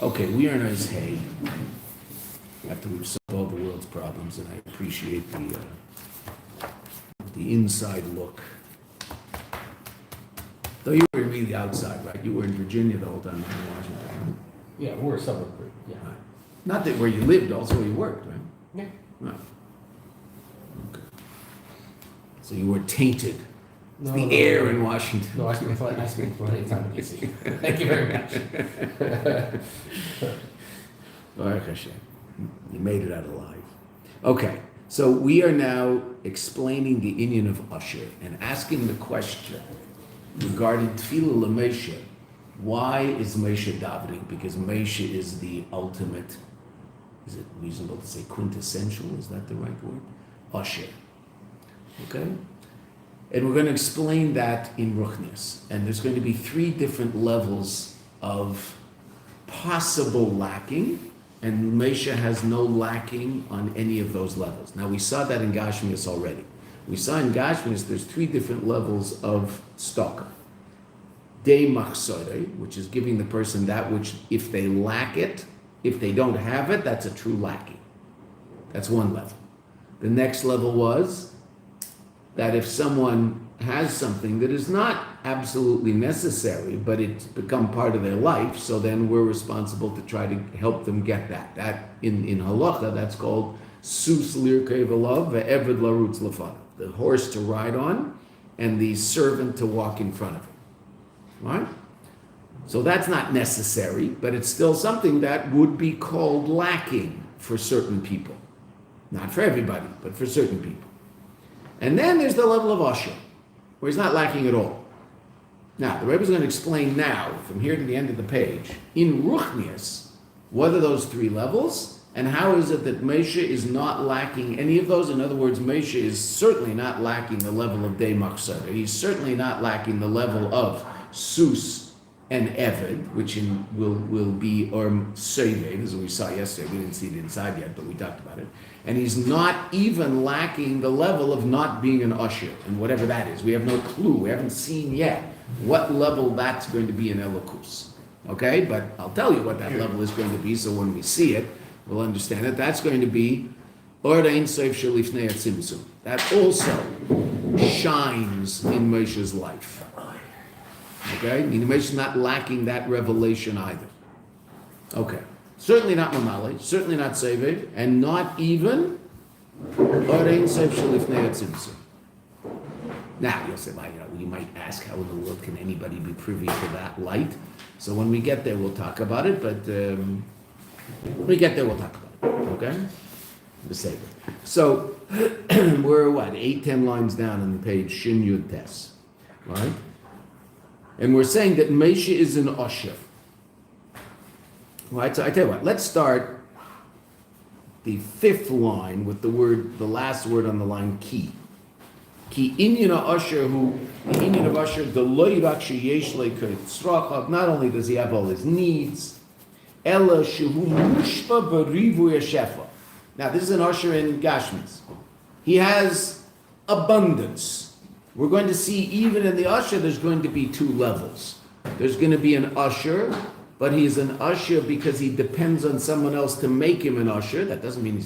Okay, we are in Eis Hay, after we've solved all the world's problems, and I appreciate the inside look. Though you were really outside, right? You were in Virginia the whole time, not in Washington. Yeah, we're a suburb group, yeah. Right. Not that where you lived, also where you worked, right? Yeah. Right. Okay. So you were tainted. No, The no, air no. in Washington. No, I spent plenty of time in DC. Thank you very much. Baruch Hashem. You made it out alive. Okay, so we are now explaining the inyan of Usher and asking the question regarding Tefillah LeMoshe. Why is Moshe davening? Because Moshe is the ultimate, is it reasonable to say quintessential? Is that the right word? Usher. Okay? And we're going to explain that in Ruchnius. And there's going to be 3 different levels of possible lacking, and Moshe has no lacking on any of those levels. Now, we saw that in Gashmius already. We saw in Gashmius there's 3 different levels of stalker. Dei machsore, which is giving the person that which, if they lack it, if they don't have it, that's a true lacking. That's one level. The next level was that if someone has something that is not absolutely necessary, but it's become part of their life, so then we're responsible to try to help them get that. That in halacha, that's called sus lirkei v'lav ve'eved larutz lefanav. The horse to ride on and the servant to walk in front of him. Right? So that's not necessary, but it's still something that would be called lacking for certain people. Not for everybody, but for certain people. And then there's the level of Usher, where he's not lacking at all. Now, the Rebbe is going to explain now, from here to the end of the page, in Ruchnius, what are those 3 levels, and how is it that Moshe is not lacking any of those? In other words, Moshe is certainly not lacking the level of Dei Machsada. He's certainly not lacking the level of Sus and Eved, which will be, or Seved, as we saw yesterday. We didn't see it inside yet, but we talked about it. And he's not even lacking the level of not being an usher, and whatever that is. We have no clue. We haven't seen yet what level that's going to be in Elokus. Okay? But I'll tell you what that level is going to be, so when we see it, we'll understand it. That's going to be Or Ein Sof Shel Lifnei Atzimtzum. That also shines in Moshe's life. Okay? Meaning Moshe's not lacking that revelation either. Okay. Certainly not Mamale, certainly not Seved, and not even Orein Sev Shalifnei Atzimtzum. Now, you'll say, well, you might ask, how in the world can anybody be privy to that light? So when we get there, we'll talk about it, but when we get there, we'll talk about it, okay? The Seved. So, we're 8-10 lines down on the page, Shin Yud Tes, right? And we're saying that Moshe is an Usher. Right, so I tell you what, let's start the 5th line with the last word on the line, ki. Ki inyan ha'asher hu, the inyan of Usher, the lo yirak sheyesh le'kei tzrachav, not only does he have all his needs, ela shehu mushpa b'rivuy hashefa. Now this is an Usher in Gashmis. He has abundance. We're going to see even in the Usher there's going to be 2 levels. There's going to be an Usher, but he's an usher because he depends on someone else to make him an usher. That doesn't mean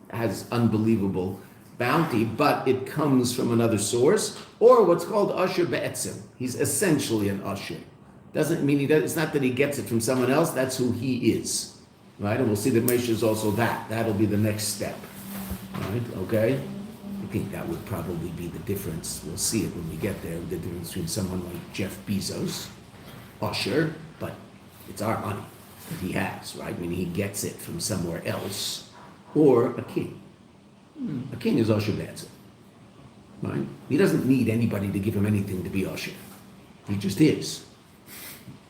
has unbelievable bounty, but it comes from another source. Or what's called usher be'etzim. He's essentially an usher. Doesn't mean it's not that he gets it from someone else, that's who he is. Right? And we'll see that Moshe is also that. That'll be the next step. Right? Okay? I think that would probably be the difference. We'll see it when we get there. The difference between someone like Jeff Bezos, usher, but it's our money that he has, right? I mean, he gets it from somewhere else, or a king. A king is Osher Be'etzim, right? He doesn't need anybody to give him anything to be Osher. He just is,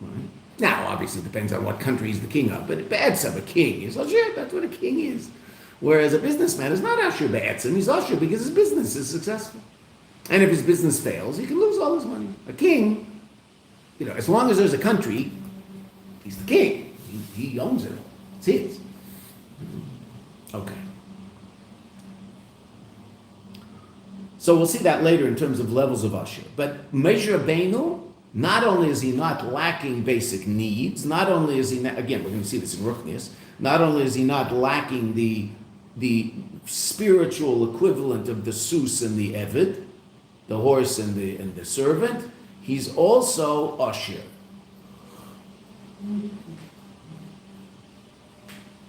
right? Now, obviously, it depends on what country he's the king of, but Be'etzim, a king, is Osher. That's what a king is. Whereas a businessman is not Osher Be'etzim, he's Osher because his business is successful. And if his business fails, he can lose all his money. A king, as long as there's a country, he's the king. He owns it all. It's his. Okay. So we'll see that later in terms of levels of Usher. But Moshe Rabbeinu Not only is he not lacking basic needs, not only is he not, again, we're going to see this in Ruchnius, not only is he not lacking the spiritual equivalent of the sus and the eved, the horse and the servant, he's also usher,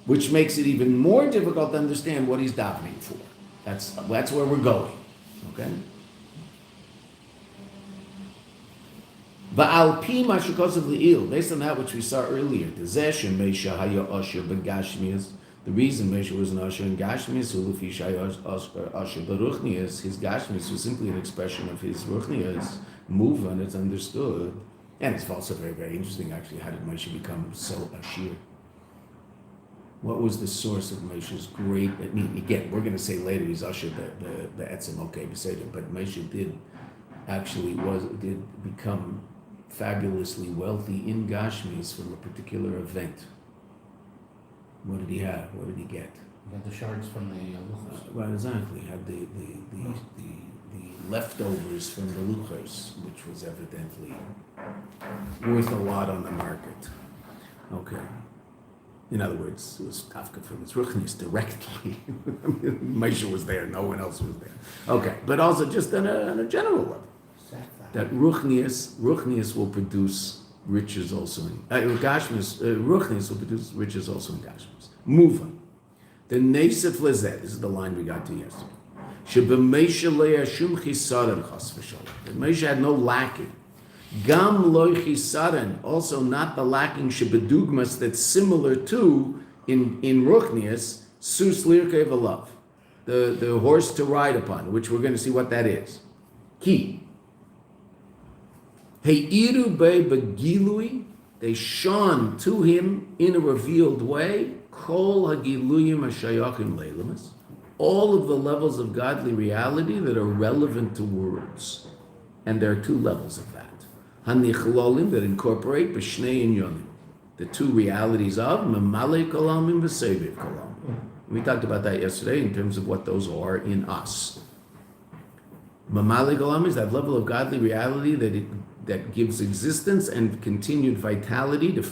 which makes it even more difficult to understand what he's davening for. That's where we're going. Okay. Ba'al pi mashukos of le'il, based on that which we saw earlier, the zeshem Mesha haya usher begashmias. The reason Mesha was an usher in Gashmias, ulufi shaya usher beruchnias, his Gashmias was simply an expression of his ruchnias, move on, it's understood. And it's also very, very interesting, actually, how did Mesha become so ashir? What was the source of Mesha's great, I mean, again, we're going to say later he's usher the etzem, okay, but Mesha did become fabulously wealthy in Gashmis from a particular event. What did he have? What did he get? You got the shards from the luchos. Right, exactly. He had the leftovers from the luchos, which was evidently worth a lot on the market. Okay. In other words, it was tafka from his ruchnis directly. Moshe was there, no one else was there. Okay, but also just on a general level. That ruchnius will produce riches also in ruchnius will produce riches also in Gashmis. Move on. The nesef lezeh, this is the line we got to yesterday. Shebemesha le'ashum chisaron chas v'shalom. That Moshe had no lacking. Gam loy chisaron, also not the lacking shebedugmas that's similar to in ruchnius sus lirkei v'lav, the horse to ride upon, which we're going to see what that is. Key. Heiru be begilui, they shone to him in a revealed way. Kol hagiluyim hashayachim leilamas, all of the levels of godly reality that are relevant to words, and there are two levels of that. Hanichlolim, that incorporate b'shnei inyonim, the two realities of memale kolam and v'seviv kolam. We talked about that yesterday in terms of what those are in us. Mamale kolam is that level of godly reality that gives existence and continued vitality to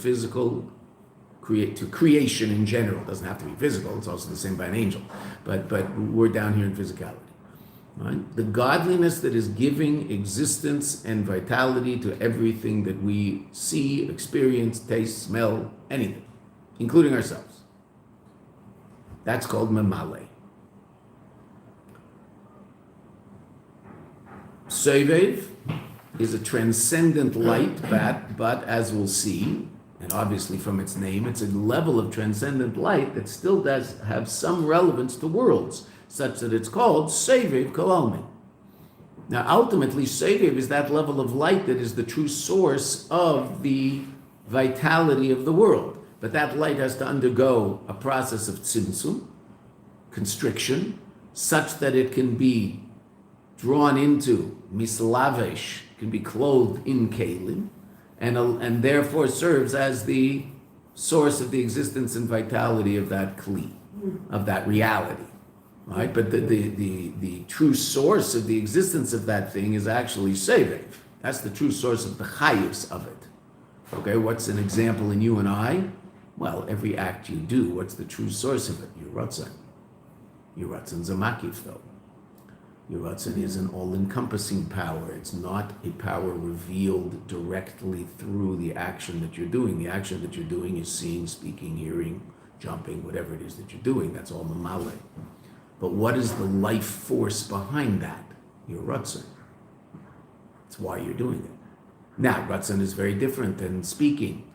to creation in general. It doesn't have to be physical, it's also the same by an angel. But we're down here in physicality. Right? The godliness that is giving existence and vitality to everything that we see, experience, taste, smell, anything, including ourselves. That's called mamale. Sevev is a transcendent light, but as we'll see, and obviously from its name, it's a level of transcendent light that still does have some relevance to worlds, such that it's called Sevev Kolalmin. Now, ultimately, Sevev is that level of light that is the true source of the vitality of the world. But that light has to undergo a process of tzimtzum, constriction, such that it can be drawn into mislavesh, can be clothed in kalim, and therefore serves as the source of the existence and vitality of that kli, of that reality, right? But the true source of the existence of that thing is actually sevev. That's the true source of the chayus of it. Okay, what's an example in you and I? Well, every act you do, what's the true source of it? Your ratzon. Your ratzon's a makif, though. Your ratzon is an all-encompassing power. It's not a power revealed directly through the action that you're doing. The action that you're doing is seeing, speaking, hearing, jumping, whatever it is that you're doing. That's all mamale. But what is the life force behind that? Your ratzon. It's why you're doing it. Now, ratzon is very different than speaking.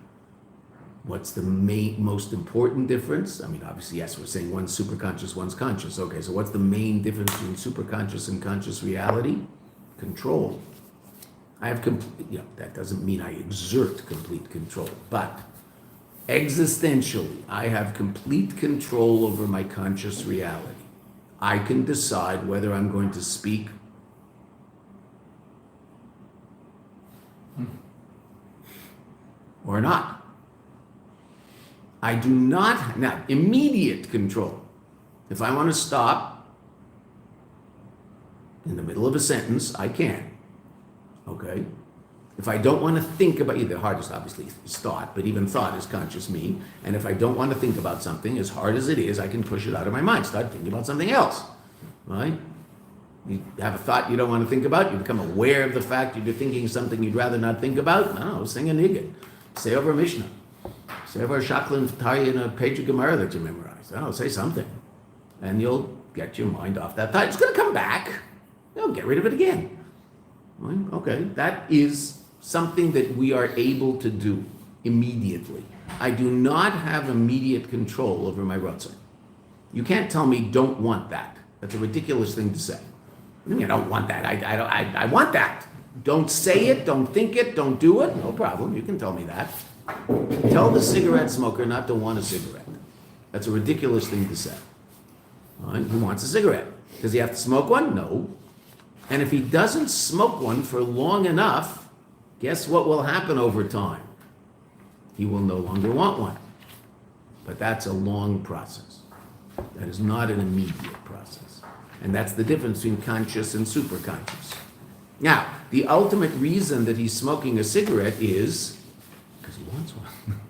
What's the most important difference? I mean, obviously, yes, we're saying one's superconscious, one's conscious. Okay, so what's the main difference between superconscious and conscious reality? Control. I have that doesn't mean I exert complete control, but existentially, I have complete control over my conscious reality. I can decide whether I'm going to speak or not. I do not have now immediate control. If I want to stop in the middle of a sentence, I can. Okay? If I don't want to think about, the hardest obviously is thought, but even thought is conscious me. And if I don't want to think about something, as hard as it is, I can push it out of my mind, start thinking about something else, right? You have a thought you don't want to think about, you become aware of the fact you're thinking something you'd rather not think about. No, sing a niggun, say over a Mishnah, say over a Shaklin Tari in a page of Gemara that you memorized. Oh, say something, and you'll get your mind off that thought. It's going to come back. You'll get rid of it again. Right? Okay, that is something that we are able to do immediately. I do not have immediate control over my ratzon. You can't tell me don't want that. That's a ridiculous thing to say. I don't want that. I want that. Don't say it, don't think it, don't do it. No problem, you can tell me that. Tell the cigarette smoker not to want a cigarette. That's a ridiculous thing to say. Right? He wants a cigarette. Does he have to smoke one? No. And if he doesn't smoke one for long enough, guess what will happen over time? He will no longer want one. But that's a long process. That is not an immediate process. And that's the difference between conscious and superconscious. Now, the ultimate reason that he's smoking a cigarette is because he wants one.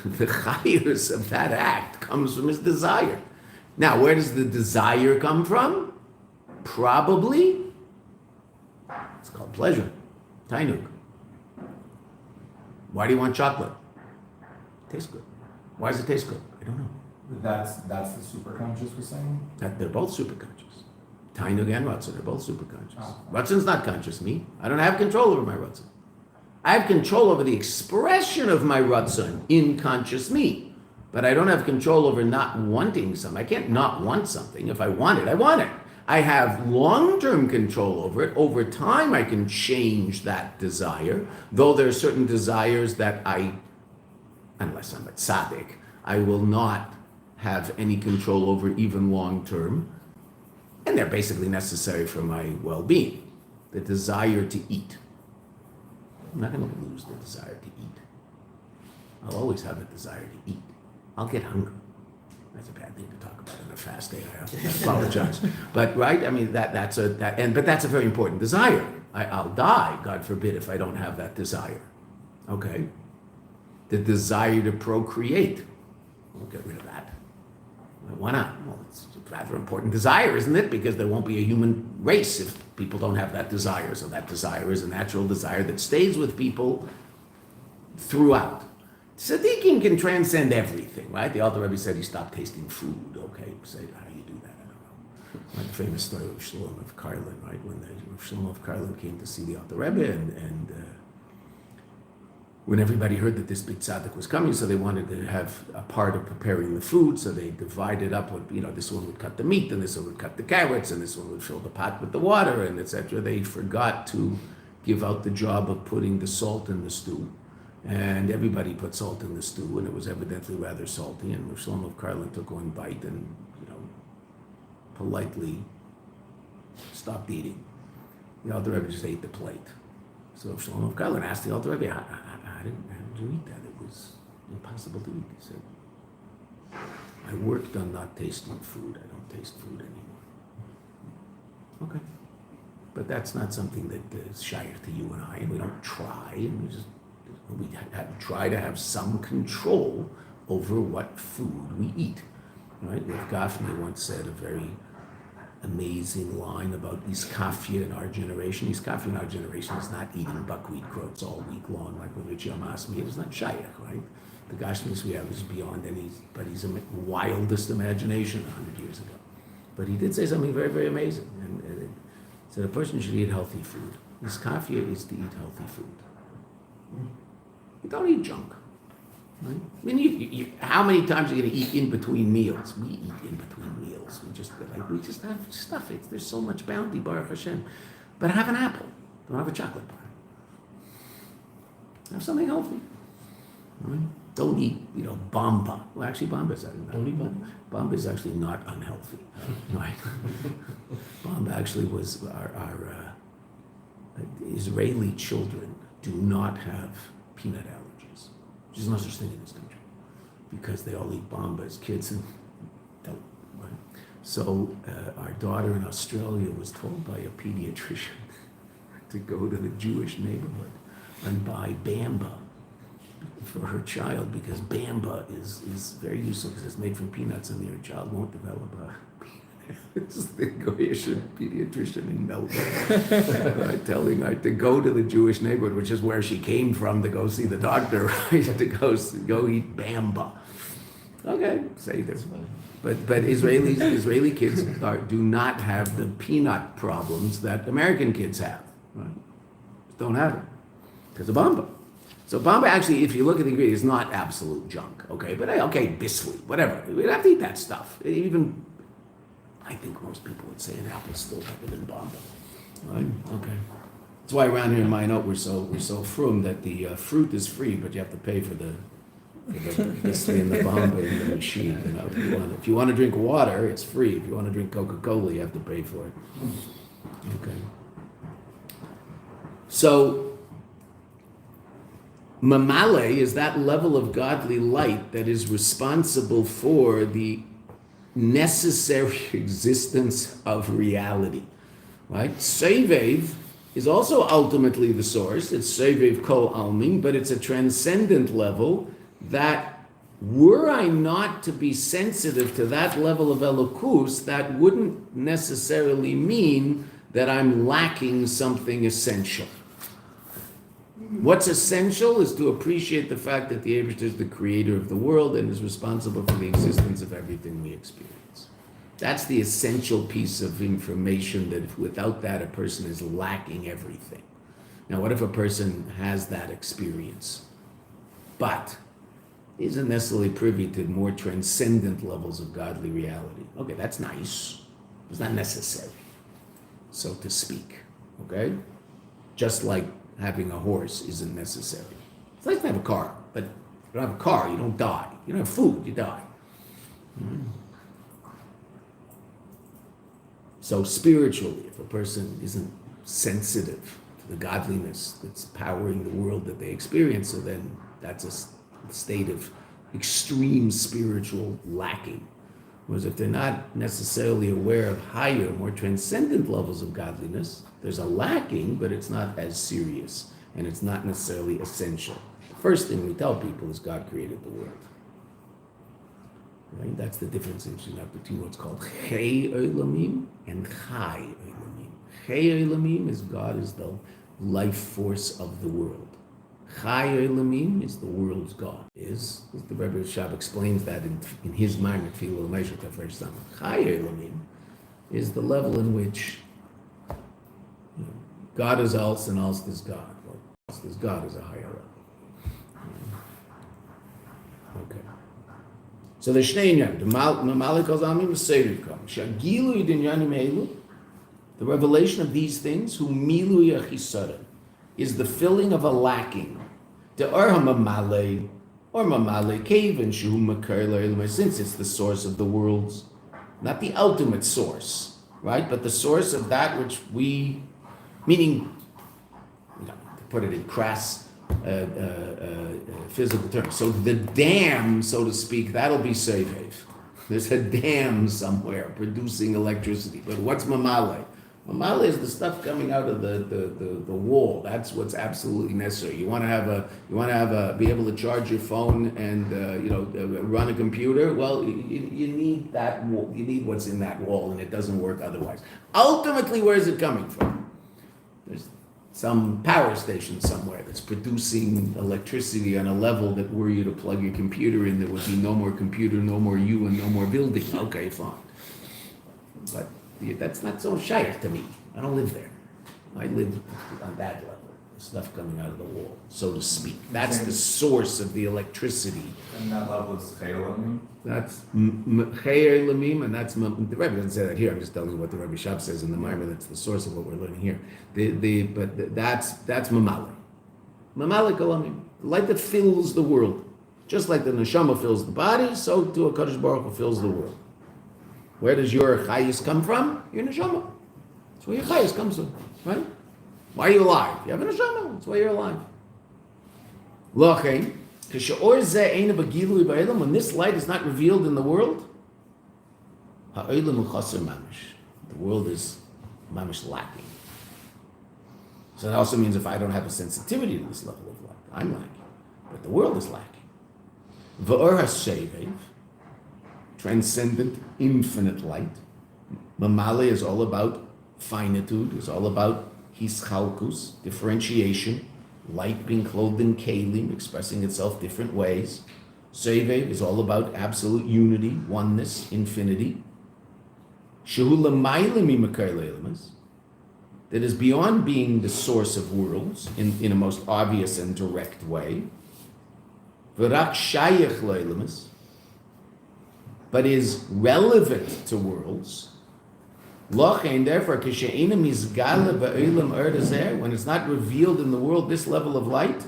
The chayus of that act comes from his desire. Now, where does the desire come from? Probably, it's called pleasure, tainug. Why do you want chocolate? It tastes good. Why does it taste good? I don't know. That's the superconscious we're saying? That they're both superconscious. Tainug and Ratzon, they're both superconscious. Oh. Ratzon's not conscious me. I don't have control over my Ratzon. I have control over the expression of my Ratzon in conscious me. But I don't have control over not wanting something. I can't not want something. If I want it, I want it. I have long-term control over it. Over time, I can change that desire, though there are certain desires that unless I'm a tzaddik, I will not have any control over even long-term, and they're basically necessary for my well-being. The desire to eat. I'm not going to lose the desire to eat. I'll always have a desire to eat. I'll get hungry. That's a bad thing to talk about on a fast day. I apologize. But right, I mean but that's a very important desire. I'll die, God forbid, if I don't have that desire. Okay? The desire to procreate. We'll get rid of that. Why not? Well, it's a rather important desire, isn't it? Because there won't be a human race if people don't have that desire. So that desire is a natural desire that stays with people throughout. Tzaddikim can transcend everything, right? The Alter Rebbe said he stopped tasting food. Okay, say how do you do that? I don't know. Like the famous story of Shlomo of Karlin, right? When Shlomo of Karlin came to see the Alter Rebbe, and when everybody heard that this big tzaddik was coming, so they wanted to have a part of preparing the food, so they divided up what, this one would cut the meat, and this one would cut the carrots, and this one would fill the pot with the water, and etc. They forgot to give out the job of putting the salt in the stew. And everybody put salt in the stew, and it was evidently rather salty. And Shlomo of Karlin took one bite and, politely stopped eating. The Alter Rebbe just ate the plate. So Shlomo of Kaplan asked the Alter Rebbe, how did you eat that? It was impossible to eat. He said, I worked on not tasting food. I don't taste food anymore. Okay. But that's not something that is shaykh to you and I, and we don't try, and we try to have some control over what food we eat. Right? Rav Gafni once said a very amazing line about iskafia in our generation. Iskafia in our generation is not eating buckwheat groats all week long like Rav Yamasmi. It is not shaykh, right? The Gashmis we have is beyond anybody's wildest imagination 100 years ago. But he did say something very, very amazing. And it said a person should eat healthy food. Iskafia is to eat healthy food. You don't eat junk. Right? I mean, how many times are you going to eat in between meals? We eat in between meals. We just have stuff. There's so much bounty, Baruch Hashem. But have an apple. Don't have a chocolate bar. Have something healthy. Right? Don't eat, bamba. Well, actually, bamba is don't eat bamba. Bamba is actually not unhealthy. Right? Bamba actually was our Israeli children do not have peanut allergies. There's no such thing in this country because they all eat bamba as kids and don't. Right? So our daughter in Australia was told by a pediatrician to go to the Jewish neighborhood and buy bamba for her child, because bamba is very useful because it's made from peanuts, and your child won't develop a this is the Goyish pediatrician in Melbourne, telling her to go to the Jewish neighborhood, which is where she came from, to go see the doctor, right? To go eat bamba. Okay, say this. But Israeli kids do not have the peanut problems that American kids have. Right? Don't have it because of bamba. So bamba actually, if you look at the ingredients, is not absolute junk. Okay, but okay, biscuit, whatever. We have to eat that stuff. Even I think most people would say an apple's still better than bamba. Right? Okay. That's why around here in Mayanot we're so frum that the fruit is free, but you have to pay for the biscuit and the bamba in the machine. You know, if you want to drink water, it's free. If you want to drink Coca-Cola, you have to pay for it. Okay. So mamale is that level of godly light that is responsible for the necessary existence of reality, right? Sevev is also ultimately the source. It's Sevev Kol Almin, but it's a transcendent level that, were I not to be sensitive to that level of elokus, that wouldn't necessarily mean that I'm lacking something essential. What's essential is to appreciate the fact that the Eibishter is the creator of the world and is responsible for the existence of everything we experience. That's the essential piece of information that if without that a person is lacking everything. Now what if a person has that experience, but isn't necessarily privy to more transcendent levels of godly reality? Okay, that's nice. It's not necessary, so to speak. Okay? Just like having a horse isn't necessary. It's nice to have a car, but if you don't have a car, you don't die. You don't have food, you die. So spiritually, if a person isn't sensitive to the godliness that's powering the world that they experience, so then that's a state of extreme spiritual lacking. Whereas if they're not necessarily aware of higher, more transcendent levels of godliness, there's a lacking, but it's not as serious, and it's not necessarily essential. The first thing we tell people is God created the world. Right? That's the difference between what's called Chei Olamim and Chai Olamim. Chei Olamim is God is the life force of the world. Chai Olamim is the world's God. Is the Rebbe Shab explains that in his mind at Tefillah L'Meishet Tafresh Sama. Chai Olamim is the level in which God is else and else is God. Well, else is God is a higher level. Okay. So the Shnei Inyan, the Malik Alzamim is Seirikam. Shagilu Yidinyanim Elu, the revelation of these things, who Milu Yachisara, is the filling of a lacking. The Mamale, or Mamale cave and Shu Makar, since it's the source of the worlds, not the ultimate source, right? But the source of that which we, meaning, to put it in crass physical terms. So the dam, so to speak, that'll be Sevev. There's a dam somewhere producing electricity. But what's Mamale? Mamale is the stuff coming out of the wall. That's what's absolutely necessary. You want to be able to charge your phone and run a computer. Well, you need that wall. You need what's in that wall, and it doesn't work otherwise. Ultimately, where is it coming from? There's some power station somewhere that's producing electricity on a level that were you to plug your computer in, there would be no more computer, no more you, and no more building. Okay, fine. But that's not so shaykh to me. I don't live there. I live on that level. Stuff coming out of the wall, so to speak. That's the source of the electricity. And that level is Chaylamim? That's Chaylamim, and that's the Rebbe doesn't say that here. I'm just telling you what the Rebbe Shab says in the Maimer. That's the source of what we're learning here. That's Mamale. Mamale Kalamim, the light that fills the world, just like the neshama fills the body, so too a Kadosh Baruch Hu fills the world. Where does your chayis come from? Your neshama. That's where your chayis comes from, right? Why are you alive? You have a neshama. That's why you're alive. When this light is not revealed in the world, the world is mamish lacking. So that also means if I don't have a sensitivity to this level of light, I'm lacking. But the world is lacking. V'or ha'shevev, transcendent, infinite light. Mamale is all about finitude, is all about hischalkus, differentiation, light being clothed in kelim, expressing itself different ways. Sevev is all about absolute unity, oneness, infinity. Shehu l'maylim mimakar le'elamas, that is beyond being the source of worlds in a most obvious and direct way. V'rak shayach le'elamas, but is relevant to worlds. Lochein, therefore, kishe'ena mizgala ba'olam erdazer, when it's not revealed in the world this level of light,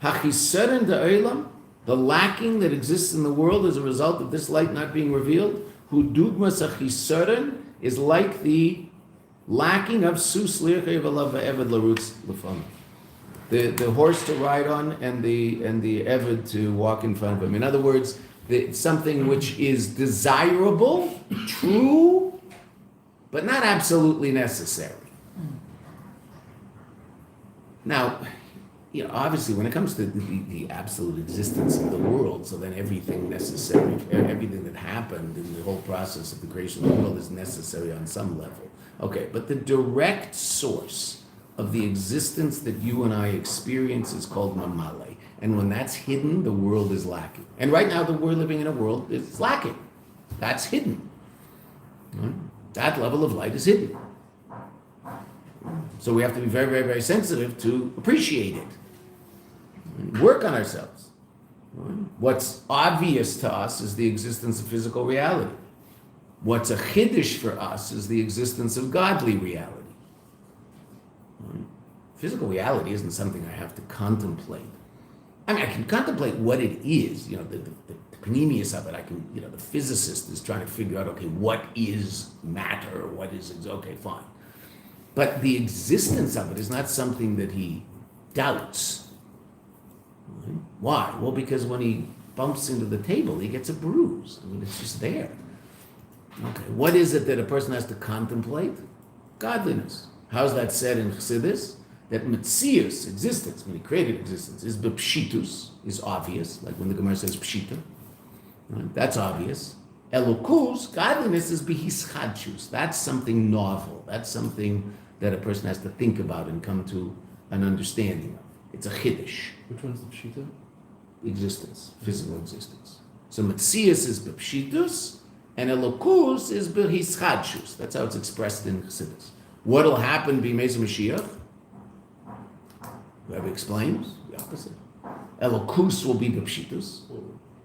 hachisaron da'olam, the lacking that exists in the world as a result of this light not being revealed, hu dugmas hachisaron, is like the lacking of sus lirchei v'lav eved larutz l'fam, the horse to ride on and the eved to walk in front of him. In other words, something which is desirable, true, but not absolutely necessary. Now, obviously, when it comes to the absolute existence of the world, so then everything necessary, everything that happened in the whole process of the creation of the world is necessary on some level. Okay, but the direct source of the existence that you and I experience is called mamale. And when that's hidden, the world is lacking. And right now, we're living in a world that's lacking. That's hidden. Right? That level of light is hidden. So we have to be very, very, very sensitive to appreciate it. Work on ourselves. What's obvious to us is the existence of physical reality. What's a chiddush for us is the existence of godly reality. Physical reality isn't something I have to contemplate. I mean, I can contemplate what it is, the panemius of it. I can, the physicist is trying to figure out, okay, what is matter? What is, okay, fine. But the existence of it is not something that he doubts. Why? Well, because when he bumps into the table, he gets a bruise. I mean, it's just there. Okay, what is it that a person has to contemplate? Godliness. How's that said in Chassidus? That Metzius, existence, when he created existence, is bepshitus, is obvious, like when the Gemara says pshita. Right? That's obvious. Elokus, godliness, is behischadshus. That's something novel. That's something that a person has to think about and come to an understanding of. It's a chiddush. Which one's the pshita? Existence, physical existence. So Metzius is bepshitus, and Elokus is behischadshus. That's how it's expressed in Chassidus. What'll happen b'Mesa Mashiach? Rabbi explains the opposite. Elokus will be bepshitus.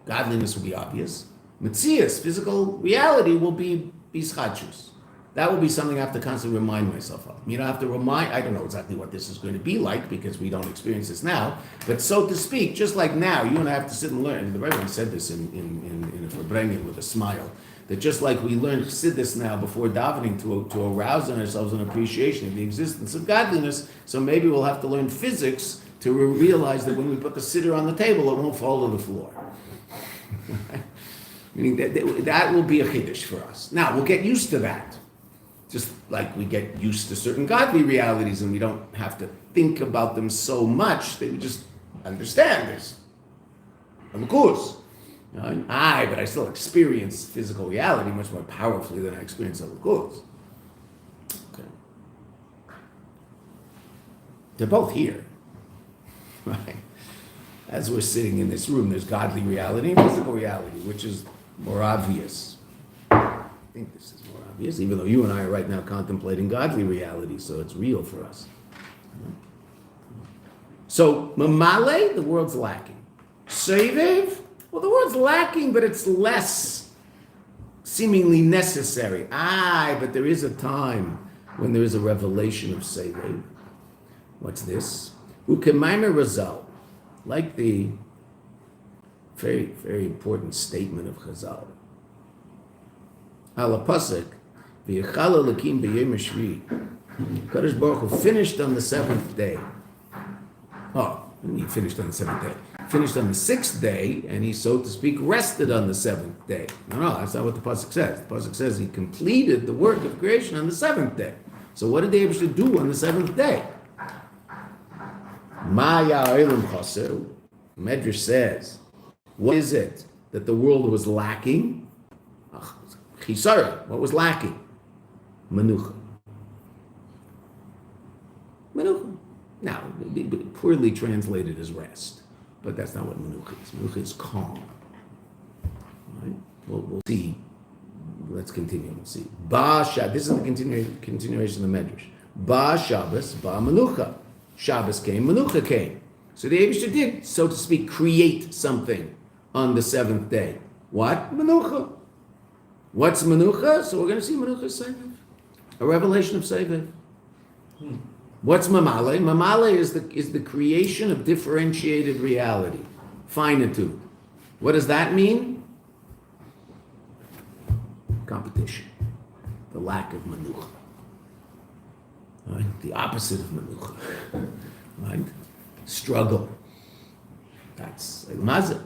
Godliness will be obvious. Metzius, physical reality, will be bischadshus. That will be something I have to constantly remind myself of. I have to I don't know exactly what this is going to be like because we don't experience this now, but so to speak, just like now, you and I have to sit and learn. The Rebbe said this in a Farbrengen with a smile, that just like we learn Chassidus now before davening to arouse in ourselves an appreciation of the existence of godliness, so maybe we'll have to learn physics to realize that when we put the siddur on the table, it won't fall to the floor. Meaning that will be a chiddush for us. Now, we'll get used to that. Just like we get used to certain godly realities and we don't have to think about them so much, that we just understand this. Of course. But I still experience physical reality much more powerfully than I experience other goods. Okay. They're both here. Right? As we're sitting in this room, there's godly reality and physical reality, which is more obvious. I think this is more obvious, even though you and I are right now contemplating godly reality, so it's real for us. So, mamale, the world's lacking. Sevev, well, the world's lacking, but it's less seemingly necessary. But there is a time when there is a revelation of Sevev. What's this? Ukemaime Razal, like the very, very important statement of Chazal. Ala pasuk, v'yechala lakim b'yom hashvi. Kadosh Baruch Hu finished on the seventh day. He finished on the seventh day. Finished on the sixth day, and he, so to speak, rested on the seventh day. No, that's not what the pasuk says. The pasuk says he completed the work of creation on the seventh day. So what did the Eibusher do on the seventh day? Maya Olam Chaser. Medrash says, what is it that the world was lacking? Chisara. What was lacking? Menucha. Menucha. Now, poorly translated as rest, but that's not what menucha is. Menucha is calm. Right? We'll see. Let's continue. We'll see. Ba Shabbos. This is the continuation of the Medrash. Ba Shabbos, Ba Menucha. Shabbos came, Menucha came. So the Eibusher did, so to speak, create something on the seventh day. What? Menucha. What's Menucha? So we're going to see Menucha Sevev. A revelation of Sevev. What's Mamale? Mamale is the creation of differentiated reality. Finitude. What does that mean? Competition. The lack of Menucha. Right? The opposite of Menucha. Right? Struggle. That's Mazah.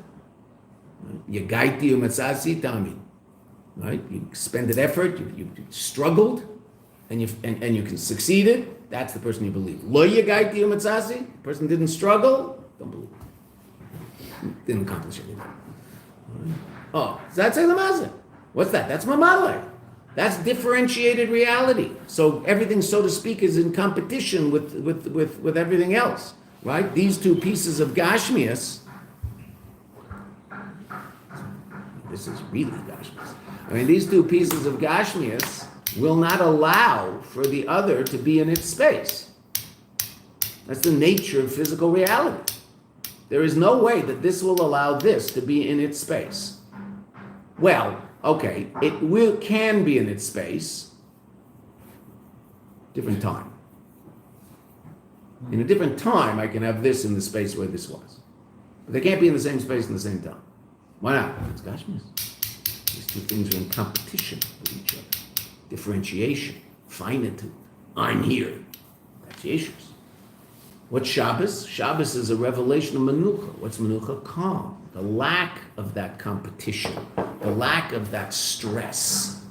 Yagaiti umatzasi tami. Right? You expended effort, you struggled, and you succeeded. That's the person you believe. Lo yagaiti umatzasi. The person didn't struggle, don't believe. Didn't accomplish anything. Right? Oh, so that's Mazah. What's that? That's Mamale. That's differentiated reality. So everything, so to speak, is in competition with everything else. Right? These two pieces of Gashmias, this is really Gashmias. I mean, these two pieces of Gashmias will not allow for the other to be in its space. That's the nature of physical reality. There is no way that this will allow this to be in its space. Well, okay, it can be in its space, different time. In a different time, I can have this in the space where this was. But they can't be in the same space in the same time. Why not? It's Gashmias. These two things are in competition with each other. Differentiation, finitude. I'm here. That's Yeshus. What's Shabbos? Shabbos is a revelation of Menucha. What's Menucha? Calm. The lack of that competition. The lack of that stress.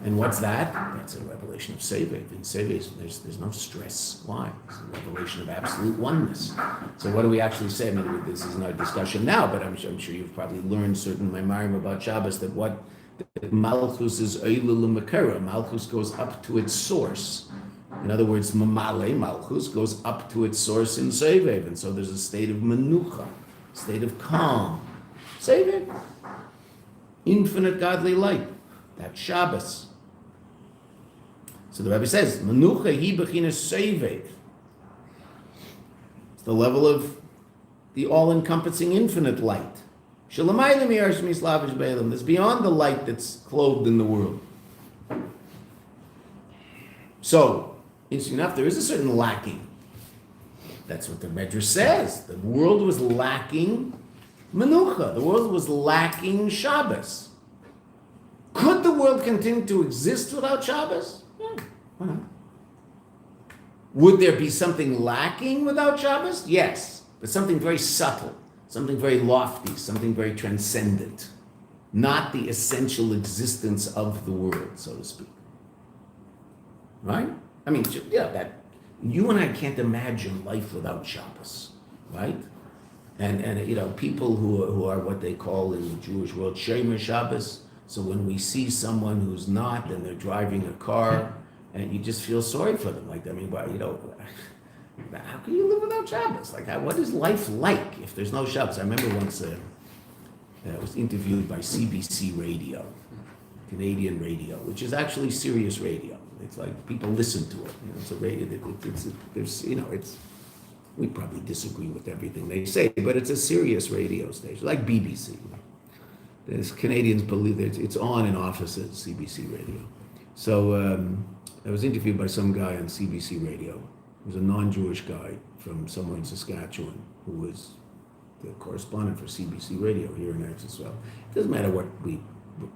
And what's that? That's a revelation of Sevev. In Sevev, there's no stress. Why? It's a revelation of absolute oneness. So what do we actually say? I mean, this is not a discussion now, but I'm sure you've probably learned certain Maimarim about Shabbos, that Malchus is Eilul Makara. Malchus goes up to its source. In other words, Mamale, Malchus, goes up to its source in Sevev. And so there's a state of Menucha, a state of calm. Sevev. Infinite godly light. That's Shabbos. So the Rebbe says, Menucha hi b'chinas Sevev. It's the level of the all-encompassing infinite light. Shalamaylim yarsh mislavish be'elam. That's beyond the light that's clothed in the world. So, interesting enough, there is a certain lacking. That's what the Medrash says. The world was lacking Menucha. The world was lacking Shabbos. Could the world continue to exist without Shabbos? Yeah, why not? Would there be something lacking without Shabbos? Yes, but something very subtle, something very lofty, something very transcendent. Not the essential existence of the world, so to speak. Right? I mean, yeah, that you and I can't imagine life without Shabbos, right? And you know, people who are what they call in the Jewish world Shomer Shabbos. So when we see someone who's not, and they're driving a car, and you just feel sorry for them. Like, I mean, you know, how can you live without Shabbos? Like, what is life like if there's no Shabbos? I remember once I was interviewed by CBC Radio, Canadian radio, which is actually serious radio. It's like people listen to it. You know, it's a radio. We probably disagree with everything they say, but it's a serious radio station, like BBC. There's Canadians believe it's on in offices, CBC Radio. So I was interviewed by some guy on CBC Radio. He was a non-Jewish guy from somewhere in Saskatchewan who was the correspondent for CBC Radio here in Eretz Yisrael. It doesn't matter what we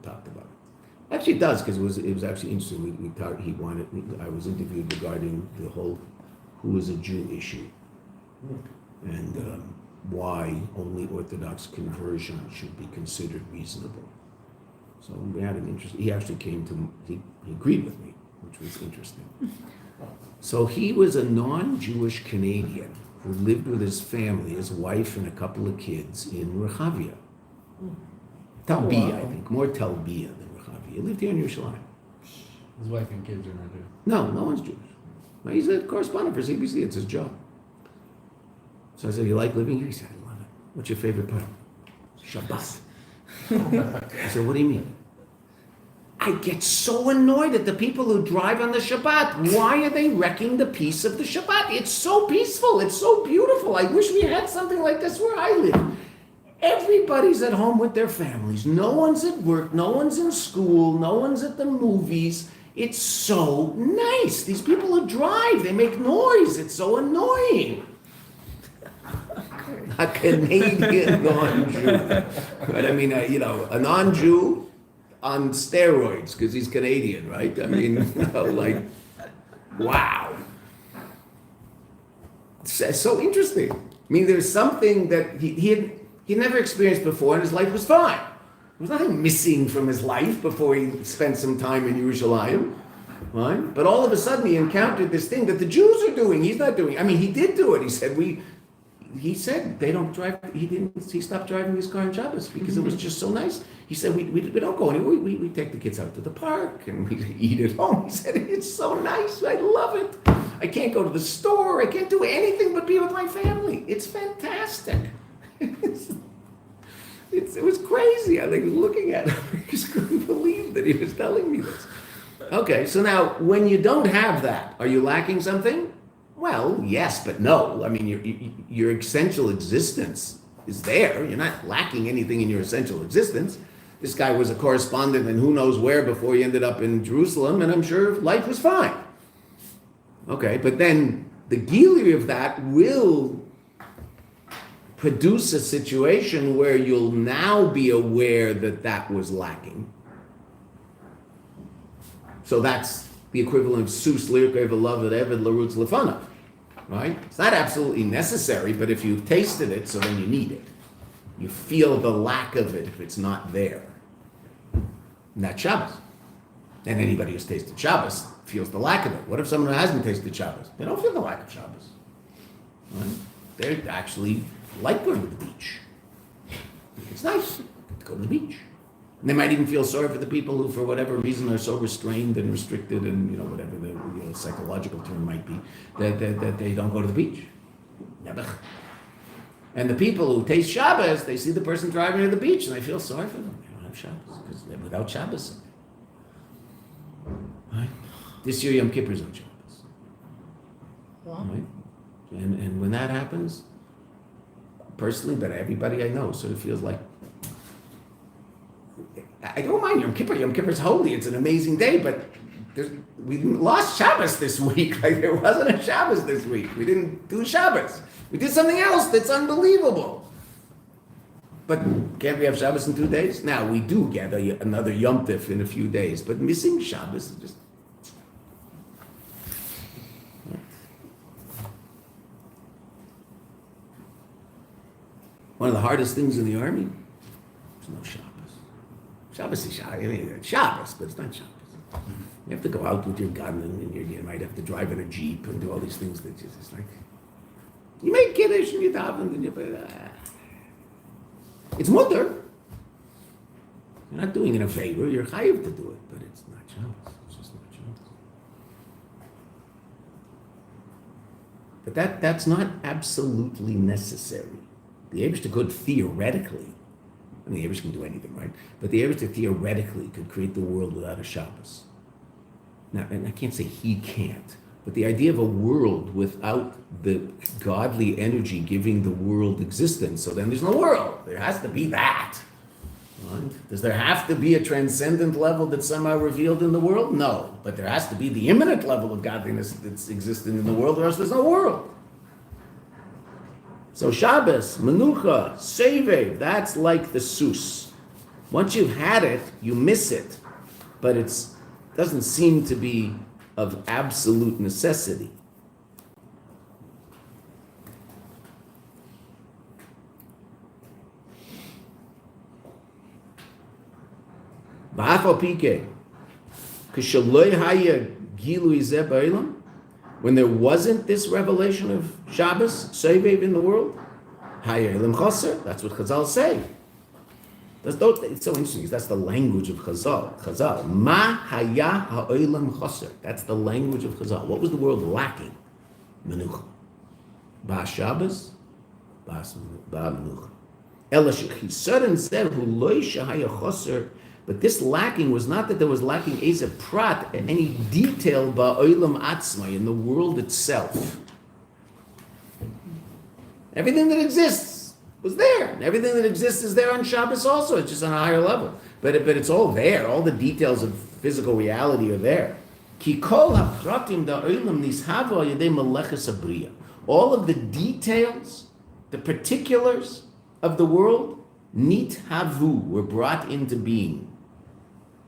talked about. Actually, it does, because it was actually interesting. I was interviewed regarding the whole who is a Jew issue, and why only Orthodox conversion should be considered reasonable. So we had an interest. He actually he agreed with me, which was interesting. So he was a non-Jewish Canadian who lived with his family, his wife and a couple of kids in Rehavia. Talbiyah, I think. More Talbiyah than Rehavia. He lived here in Yerushalayim. His wife and kids are not Jewish. No one's Jewish. Well, he's a correspondent for CBC. It's his job. So I said, you like living here? He said, I love it. What's your favorite part? Shabbat. I said, what do you mean? I get so annoyed at the people who drive on the Shabbat. Why are they wrecking the peace of the Shabbat? It's so peaceful. It's so beautiful. I wish we had something like this where I live. Everybody's at home with their families. No one's at work. No one's in school. No one's at the movies. It's so nice. These people who drive, they make noise. It's so annoying. A Canadian non-Jew. But I mean, a non-Jew on steroids because he's Canadian, right? I mean, like, wow. It's so interesting. I mean, there's something that he never experienced before, and his life was fine. There was nothing missing from his life before he spent some time in Yerushalayim, right? But all of a sudden, he encountered this thing that the Jews are doing. He's not doing. I mean, he did do it. He said they don't drive. He stopped driving his car on Shabbos because it was just so nice. He said we don't go anywhere. We take the kids out to the park and we eat at home. He said it's so nice. I love it. I can't go to the store. I can't do anything but be with my family. It's fantastic. It was crazy. I was looking at him. I just couldn't believe that he was telling me this. Okay, so now when you don't have that, are you lacking something? Well, yes, but no. I mean, your essential existence is there. You're not lacking anything in your essential existence. This guy was a correspondent and who knows where before he ended up in Jerusalem, and I'm sure life was fine. Okay, but then the gilui of that will produce a situation where you'll now be aware that that was lacking. So that's the equivalent of sus lirkei v'lav eved larutz lefanav, right? It's not absolutely necessary, but if you've tasted it, so then you need it. You feel the lack of it if it's not there. And that's Shabbos. And anybody who's tasted Shabbos feels the lack of it. What if someone who hasn't tasted Shabbos? They don't feel the lack of Shabbos. Right? They actually like going to the beach. It's nice to go to the beach. And they might even feel sorry for the people who, for whatever reason, are so restrained and restricted, and whatever the psychological term might be, that they don't go to the beach. Never. And the people who taste Shabbos, they see the person driving to the beach, and they feel sorry for them. They don't have Shabbos because they're without Shabbos. Right? This year Yom Kippur is on Shabbos. Right? And when that happens, personally, but everybody I know sort of feels like, I don't mind Yom Kippur. Yom Kippur is holy. It's an amazing day, but we lost Shabbos this week. Like there wasn't a Shabbos this week. We didn't do Shabbos. We did something else that's unbelievable. But can't we have Shabbos in 2 days? Now, we do get another Yom Tif in a few days, but missing Shabbos is just... One of the hardest things in the army is no Shabbos. Shabbos is Shabbos. I mean, it's Shabbos, but it's not Shabbos. You have to go out with your gun, and you might have to drive in a Jeep and do all these things that just like... You make Kiddush and you daven and you... It's mutter. You're not doing it in a favor. You're chayiv to do it, but it's not Shabbos. It's just not Shabbos. But that's not absolutely necessary. The Eibishter could theoretically, I mean, the Eibishter can do anything, right? But the Eibishter theoretically could create the world without a Shabbos. Now, and I can't say he can't, but the idea of a world without the godly energy giving the world existence, so then there's no world. There has to be that. Right? Does there have to be a transcendent level that's somehow revealed in the world? No. But there has to be the immanent level of godliness that's existing in the world, or else there's no world. So Shabbos, menucha, seve, that's like the sus. Once you've had it, you miss it. But it doesn't seem to be of absolute necessity. Ba'afal pike, kishaloi haya gilui zeh ba'ilam, when there wasn't this revelation of Shabbos, Sovev in the world, Haya Elam Chaser, that's what Chazal say. It's so interesting because that's the language of Chazal. Ma Haya Ha'olam Chaser. That's the language of Chazal. What was the world lacking? Menucha. Ba Shabbos, Ba Menucha. Ela Shechisaron said Hu Lo Shehaya Chaser. But this lacking was not that there was lacking Eza Prat, any detail ba'olam atzmai, in the world itself. Everything that exists was there. And everything that exists is there on Shabbos also. It's just on a higher level. But it's all there. All the details of physical reality are there. Ki kol ha'pratim da'olam nishava yedei meleches abriya. All of the details, the particulars of the world, nit havu, were brought into being.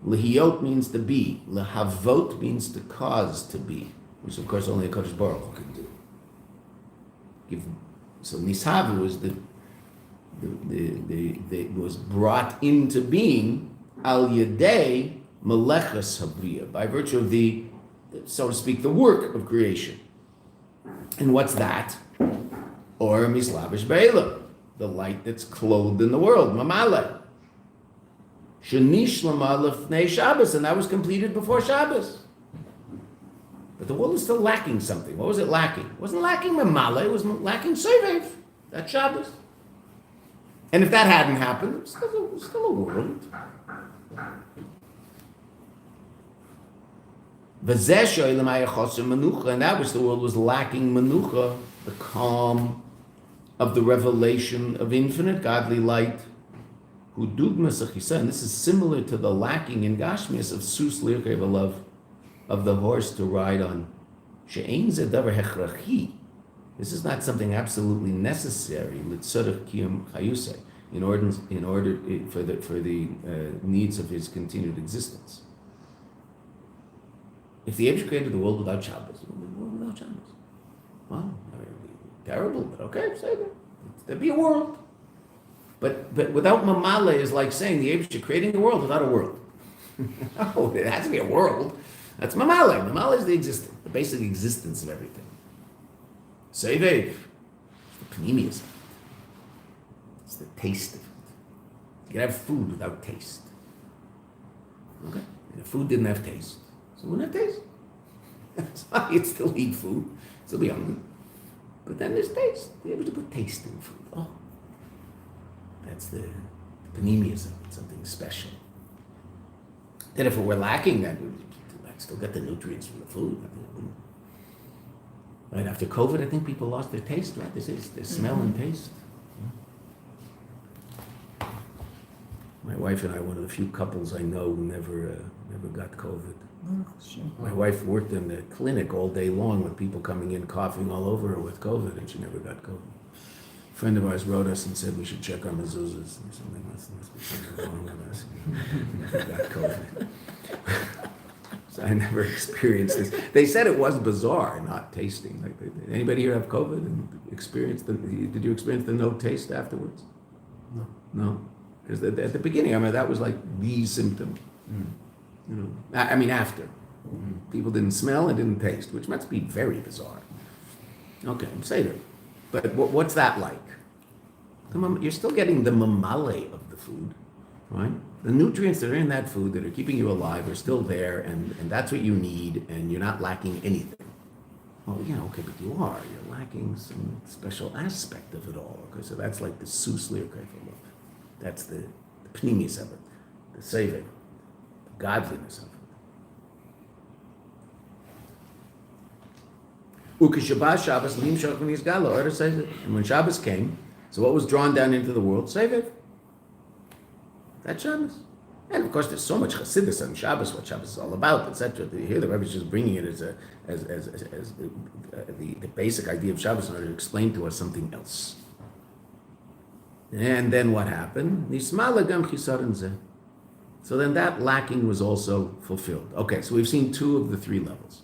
Lehiyot means to be. Lehavot means to cause to be, which of course only a Kodesh Baruch Hu can do. So Nishavu was was brought into being al yedei meleches habriya, by virtue of the, so to speak, the work of creation. And what's that? Or mislavish be'elam, the light that's clothed in the world, mamale. Shenishlamah lefnei Shabbos, and that was completed before Shabbos. But the world was still lacking something. What was it lacking? It wasn't lacking mamale, it was lacking Sovev. That's Shabbos. And if that hadn't happened, it was still a world. And that was the world was lacking menucha, the calm of the revelation of infinite godly light. And this is similar to the lacking in Gashmias of sus lirkev, of the horse to ride on. This is not something absolutely necessary in order for the needs of his continued existence. If the Abishah created the world without Shabbos, well, terrible, but okay, say that. There'd be a world. But without mamale is like saying the Abishah creating the world without a world. No, it has to be a world. That's mamale. Mamale is the basic existence of everything. Sovev, the panemius of it. It's the taste of it. You can have food without taste. Okay? And if food didn't have taste, so it wouldn't have taste. That's why you'd still eat food, still be hungry. But then there's taste. You're able to put taste in food. Oh. That's the panemius of it, something special. Then if it were lacking, then I'd still get the nutrients from the food. Right after COVID, I think people lost their taste, right? Their smell and taste. My wife and I, one of the few couples I know who never got COVID. My wife worked in the clinic all day long with people coming in coughing all over her with COVID, and she never got COVID. A friend of ours wrote us and said we should check our mezuzahs. Something must be something wrong with us. Never got COVID. So I never experienced this. They said it was bizarre, not tasting. Like, anybody here have COVID and did you experience the no taste afterwards? No. Because at the beginning, I mean, that was like the symptom. You know, I mean, after. People didn't smell and didn't taste, which must be very bizarre. Okay, say that. But what's that like? You're still getting the mamale of the food, right? The nutrients that are in that food that are keeping you alive are still there, and that's what you need, and you're not lacking anything. Well, yeah, okay, but you are. You're lacking some special aspect of it all. Okay, so that's like the sus lirkev. That's the panemius of it, the saving, the godliness of it. And when Shabbos came, so what was drawn down into the world? Sovev. That's Shabbos. And of course, there's so much Chassidus on Shabbos, what Shabbos is all about, etc. Here, the Rebbe is just bringing it as the basic idea of Shabbos in order to explain to us something else. And then what happened? So then that lacking was also fulfilled. Okay, so we've seen two of the three levels.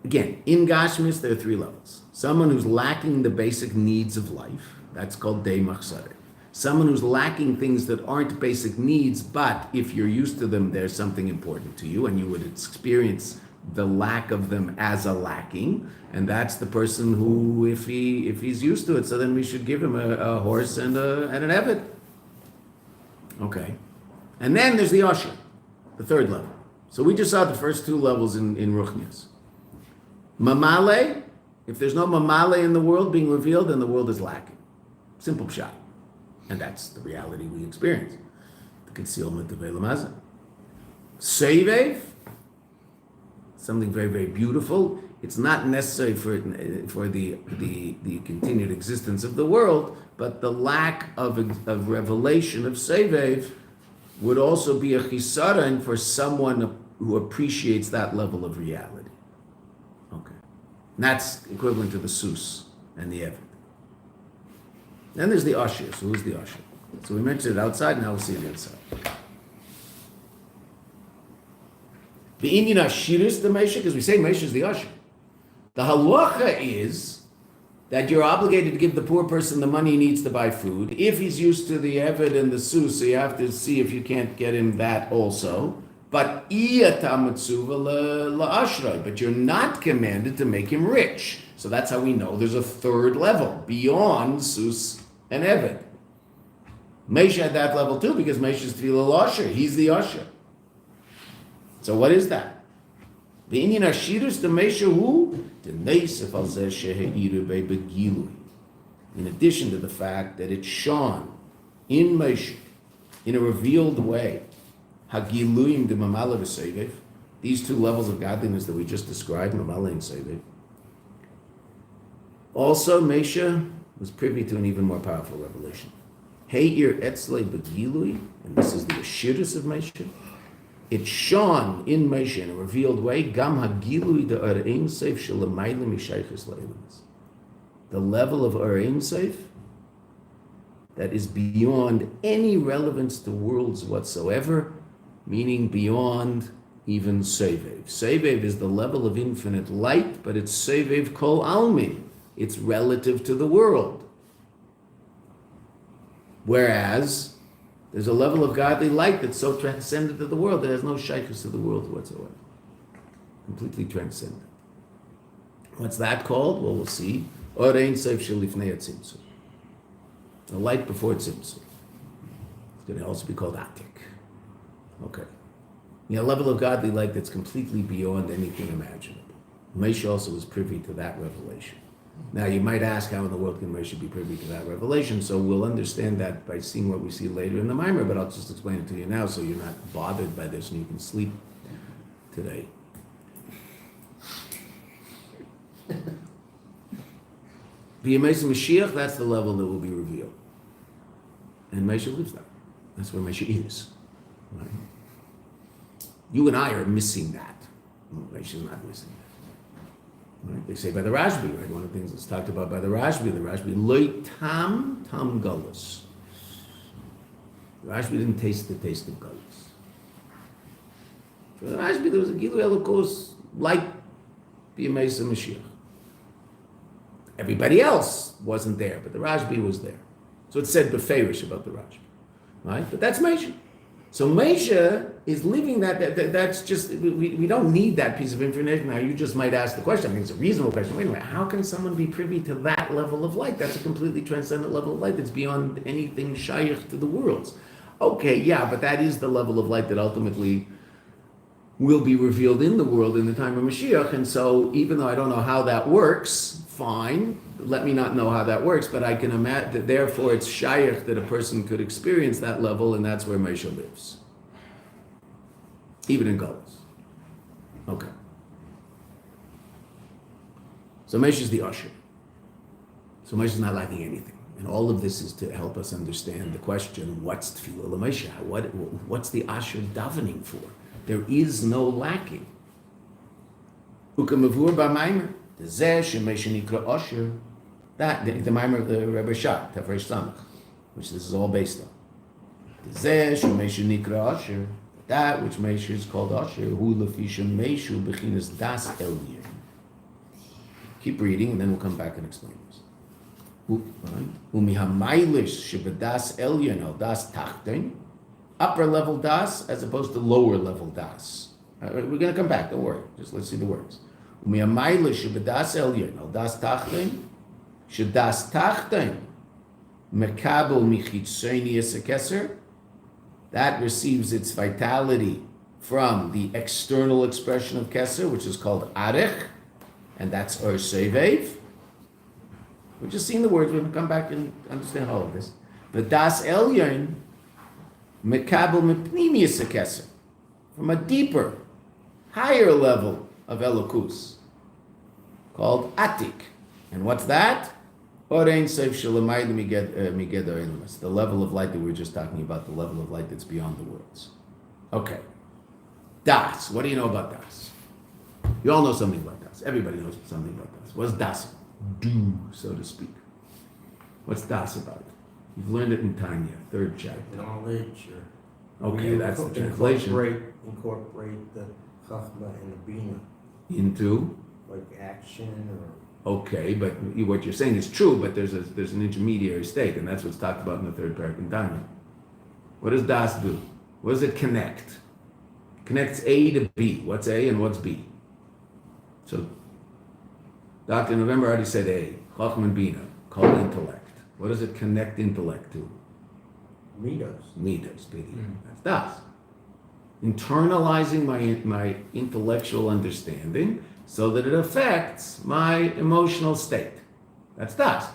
Again, in Gashmis, there are three levels. Someone who's lacking the basic needs of life, that's called Dei Machsare. Someone who's lacking things that aren't basic needs, but if you're used to them, there's something important to you, and you would experience the lack of them as a lacking, and that's the person who, if he's used to it, so then we should give him a horse and an eved. Okay. And then there's the Usher, the third level. So we just saw the first two levels in Ruchnias. Mamale, if there's no Mamale in the world being revealed, then the world is lacking. Simple pshat. And that's the reality we experience. The concealment of Elam Hazeh. Sevev, something very, very beautiful. It's not necessary for the continued existence of the world, but the lack of revelation of Sevev would also be a chisaron for someone who appreciates that level of reality. Okay. And that's equivalent to the sus and the eved. Then there's the usher. So who's the usher? So we mentioned it outside, now we'll see it inside. The Inyan Ashiris, the Mesha, because we say Mesha is the usher. The halacha is that you're obligated to give the poor person the money he needs to buy food. If he's used to the eved and the sus, so you have to see if you can't get him that also. But but you're not commanded to make him rich. So that's how we know there's a third level beyond sus and eved. Mesha at that level too, because Mesha is tefillah usher. He's the usher. So what is that? The Inyan Ashirus, the Mesha who? In addition to the fact that it shone in Mesha, in a revealed way, Hagiluyim de Mamala v'Sevev, these two levels of godliness that we just described, Mamala and Sevev. Also, Mesha was privy to an even more powerful revelation. Heir etzlei begilui, and this is the Ashirus of Mesha. It shone in Mesha in a revealed way. Gam hagilui de Ein Seif shelamayla mishaychus la'ilamis. The level of Ein Seif that is beyond any relevance to worlds whatsoever, meaning beyond even Sevev. Sevev is the level of infinite light, but it's Sevev kol almin. It's relative to the world. Whereas there's a level of godly light that's so transcendent to the world that has no shaykhus to the world whatsoever. Completely transcendent. What's that called? Well, we'll see. Or Ein Seif Shelifnei Tzimtzum. The light before Tzimtzum. It's going to also be called Atik. Okay. A level of godly light that's completely beyond anything imaginable. Moshe also was privy to that revelation. Now, you might ask, how in the world can Moshe be privy to that revelation? So we'll understand that by seeing what we see later in the Mimer, but I'll just explain it to you now so you're not bothered by this and you can sleep today. The Immerse Mashiach, that's the level that will be revealed. And Moshe lives there. That's where Moshe is. Right? You and I are missing that. Moshe is not missing that. Right? They say by the Rashbi, right? One of the things that's talked about by the Rashbi, loy tam galus. The Rashbi didn't taste the taste of galus. For the Rashbi, there was a Gilu Elokos like the Immerse Mashiach. Everybody else wasn't there, but the Rashbi was there. So it's said beferish about the Rashbi, right? But that's Moshe. So Moshe is living that's just, we don't need that piece of information. Now you just might ask the question, I think it's a reasonable question, wait a minute, how can someone be privy to that level of light? That's a completely transcendent level of light that's beyond anything shaykh to the worlds. Okay, yeah, but that is the level of light that ultimately will be revealed in the world in the time of Mashiach, and so even though I don't know how that works, fine, let me not know how that works, but I can imagine that therefore it's shaykh that a person could experience that level, and that's where Moshe lives. Even in Galus. Okay. So Moshe is the usher. So Moshe is not lacking anything. And all of this is to help us understand the question, what's Tefillah L'Moshe? What's the usher davening for? There is no lacking. Ukamavur ba'maimer. The Mimer of the Rebbe Shach, Tafresh Samach, which this is all based on. That which Meshu is called Asher, Hu Lefisha Meshu Bechinas Das Elyer. Keep reading, and then we'll come back and explain this. Umihamaylish Shebedas Elyon al Das Tachten, upper level Das as opposed to lower level Das. We're going to come back, don't worry. Just let's see the words. U'mi'amayla shebedas elyon, al das tachton, shedas tachton, mekabel michitzoni keser, that receives its vitality from the external expression of keser, which is called arich, and that's or sevev. We're just seeing the words. We're going to come back and understand all of this. But das elyon, mekabel mipnimius keser, from a deeper, higher level of elokus, called atik. And what's that? The level of light that we were just talking about, the level of light that's beyond the worlds. Okay. Das. What do you know about das? You all know something about das. Everybody knows something about das. What's das do, so to speak? What's das about? You've learned it in Tanya, 3rd chapter. Knowledge. Okay, that's the translation. Incorporate the chachma and the bina. Into? Like action or... Okay, but what you're saying is true, but there's an intermediary state, and that's what's talked about in the 3rd parak in Tanya. What does das do? What does it connect? It connects A to B. What's A and what's B? So, Dr. November already said A, chachma and bina, called intellect. What does it connect intellect to? Midos. Midos, that's das. Internalizing my intellectual understanding so that it affects my emotional state. That's das.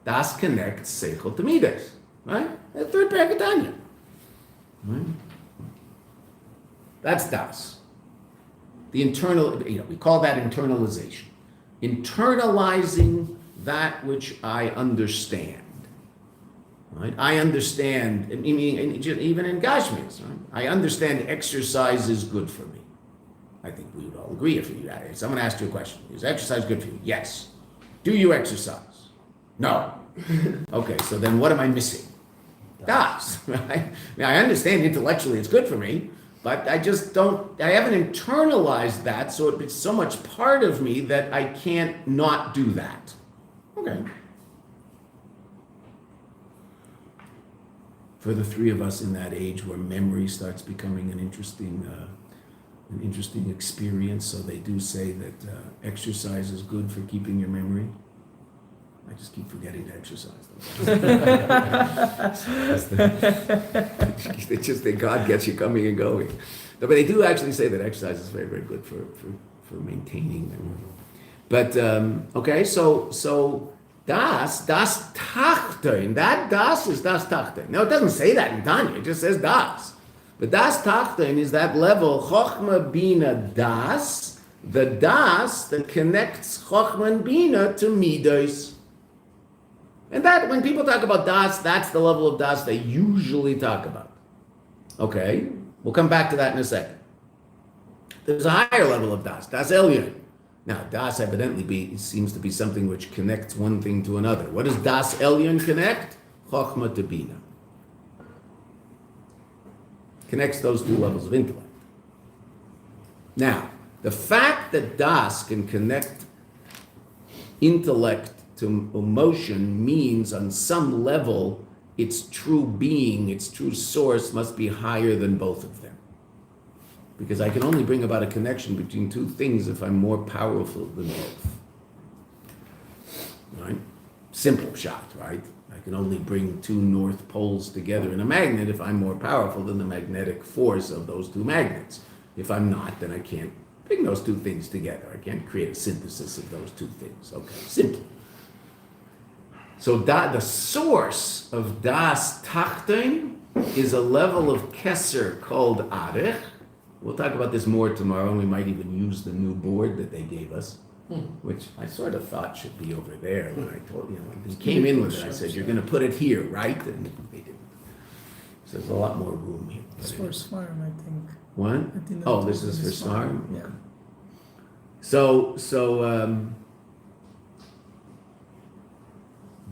Das connects seichel to midas, right? The 3rd parak of Tanya. Right? That's das. The internal, we call that internalization. Internalizing that which I understand. Right? I understand, even in Gashmis, right? I understand exercise is good for me. I think we would all agree if someone asked you a question. Is exercise good for you? Yes. Do you exercise? No. Okay, so then what am I missing? Das, right? I understand intellectually it's good for me, but I haven't internalized that, so it's so much part of me that I can't not do that. Okay. For the 3 of us in that age where memory starts becoming an interesting experience, so they do say that exercise is good for keeping your memory. I just keep forgetting to exercise. It's just that God gets you coming and going. No, but they do actually say that exercise is very, very good for maintaining memory. But okay, so das tachton, that das is das tachton. No, it doesn't say that in Tanya, it just says das. But das tachton is that level, chochma bina das, the das that connects chochma and bina to midos. And that, when people talk about das, that's the level of das they usually talk about. Okay, we'll come back to that in a second. There's a higher level of das elyon. Now, das evidently seems to be something which connects one thing to another. What does das elyon connect? Chochma to bina. Connects those 2 levels of intellect. Now, the fact that das can connect intellect to emotion means on some level its true being, its true source must be higher than both of them. Because I can only bring about a connection between 2 things if I'm more powerful than both. Right? Simple shot, right? I can only bring 2 north poles together in a magnet if I'm more powerful than the magnetic force of those 2 magnets. If I'm not, then I can't bring those 2 things together. I can't create a synthesis of those 2 things. Okay, simple. So the source of das tachton is a level of keser called arich. We'll talk about this more tomorrow, and we might even use the new board that they gave us, which I sort of thought should be over there. When I told when they came in with it, I said, "You're going to put it here, right?" And they didn't. So there's a lot more room here. It's for Svarm, I think. What? I think Oh, this is for Svarm? Yeah. So